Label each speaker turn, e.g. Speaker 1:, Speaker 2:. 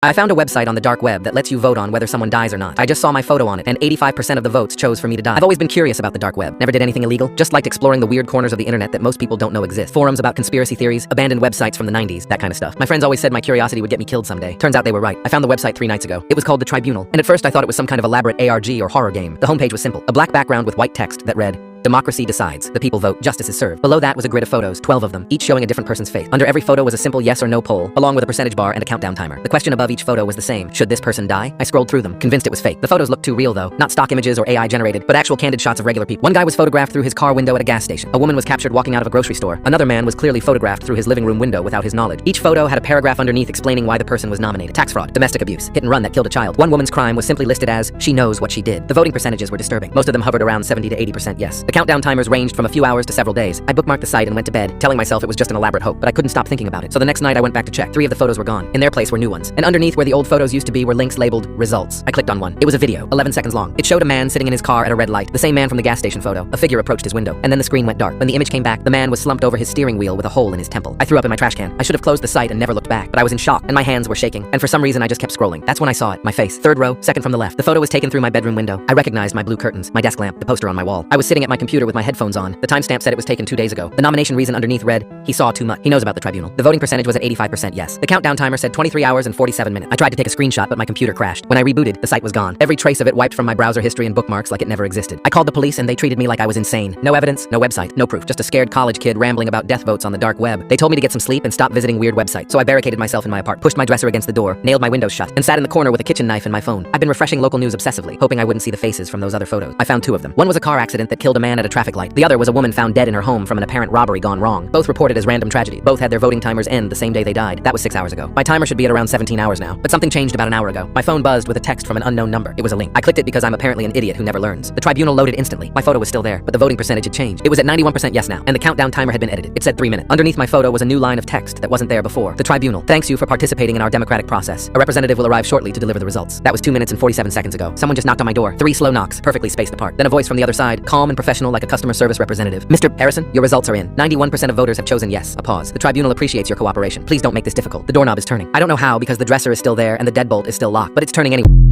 Speaker 1: I found a website on the dark web that lets you vote on whether someone dies or not. I just saw my photo on it, and 85% of the votes chose for me to die. I've always been curious about the dark web. Never did anything illegal, just liked exploring the weird corners of the internet that most people don't know exist. Forums about conspiracy theories, abandoned websites from the 90s, that kind of stuff. My friends always said my curiosity would get me killed someday. Turns out they were right. I found the website 3 nights ago. It was called The Tribunal, and at first I thought it was some kind of elaborate ARG or horror game. The homepage was simple. A black background with white text that read, "Democracy decides. The people vote. Justice is served." Below that was a grid of photos, 12 of them, each showing a different person's face. Under every photo was a simple yes or no poll, along with a percentage bar and a countdown timer. The question above each photo was the same. Should this person die? I scrolled through them, convinced it was fake. The photos looked too real though. Not stock images or AI generated, but actual candid shots of regular people. One guy was photographed through his car window at a gas station. A woman was captured walking out of a grocery store. Another man was clearly photographed through his living room window without his knowledge. Each photo had a paragraph underneath explaining why the person was nominated. Tax fraud, domestic abuse, hit and run that killed a child. One woman's crime was simply listed as, "She knows what she did." The voting percentages were disturbing. Most of them hovered around 70 to 80% yes. The countdown timers ranged from a few hours to several days. I bookmarked the site and went to bed, telling myself it was just an elaborate hoax, but I couldn't stop thinking about it. So the next night I went back to check. 3 of the photos were gone. In their place were new ones. And underneath where the old photos used to be were links labeled results. I clicked on one. It was a video, 11 seconds long. It showed a man sitting in his car at a red light, the same man from the gas station photo. A figure approached his window, and then the screen went dark. When the image came back, the man was slumped over his steering wheel with a hole in his temple. I threw up in my trash can. I should have closed the site and never looked back, but I was in shock, and my hands were shaking. And for some reason I just kept scrolling. That's when I saw it. My face. 3rd row, 2nd from the left. The photo was taken through my bedroom window. I recognized my blue curtains, my desk lamp, the poster on my wall. I was sitting at my computer with my headphones on. The timestamp said it was taken 2 days ago. The nomination reason underneath read, "He saw too much." He knows about the tribunal. The voting percentage was at 85% yes. The countdown timer said 23 hours and 47 minutes. I tried to take a screenshot, but my computer crashed. When I rebooted, the site was gone. Every trace of it wiped from my browser history and bookmarks like it never existed. I called the police and they treated me like I was insane. No evidence, no website, no proof. Just a scared college kid rambling about death votes on the dark web. They told me to get some sleep and stop visiting weird websites. So I barricaded myself in my apartment, pushed my dresser against the door, nailed my windows shut, and sat in the corner with a kitchen knife and my phone. I've been refreshing local news obsessively, hoping I wouldn't see the faces from those other photos. I found 2 of them. One was a car accident that killed a man at a traffic light. The other was a woman found dead in her home from an apparent robbery gone wrong. Both reported as random tragedy. Both had their voting timers end the same day they died. That was 6 hours ago. My timer should be at around 17 hours now, but something changed about an hour ago. My phone buzzed with a text from an unknown number. It was a link. I clicked it because I'm apparently an idiot who never learns. The tribunal loaded instantly. My photo was still there, but the voting percentage had changed. It was at 91% yes now, and the countdown timer had been edited. It said 3 minutes. Underneath my photo was a new line of text that wasn't there before. The tribunal thanks you for participating in our democratic process. A representative will arrive shortly to deliver the results. That was 2 minutes and 47 seconds ago. Someone just knocked on my door. 3 slow knocks, perfectly spaced apart. Then a voice from the other side, calm and professional like a customer service representative. "Mr. Harrison, your results are in. 91% of voters have chosen yes." A pause. "The tribunal appreciates your cooperation. Please don't make this difficult. The doorknob is turning. I don't know how because the dresser is still there and the deadbolt is still locked, but it's turning anyway."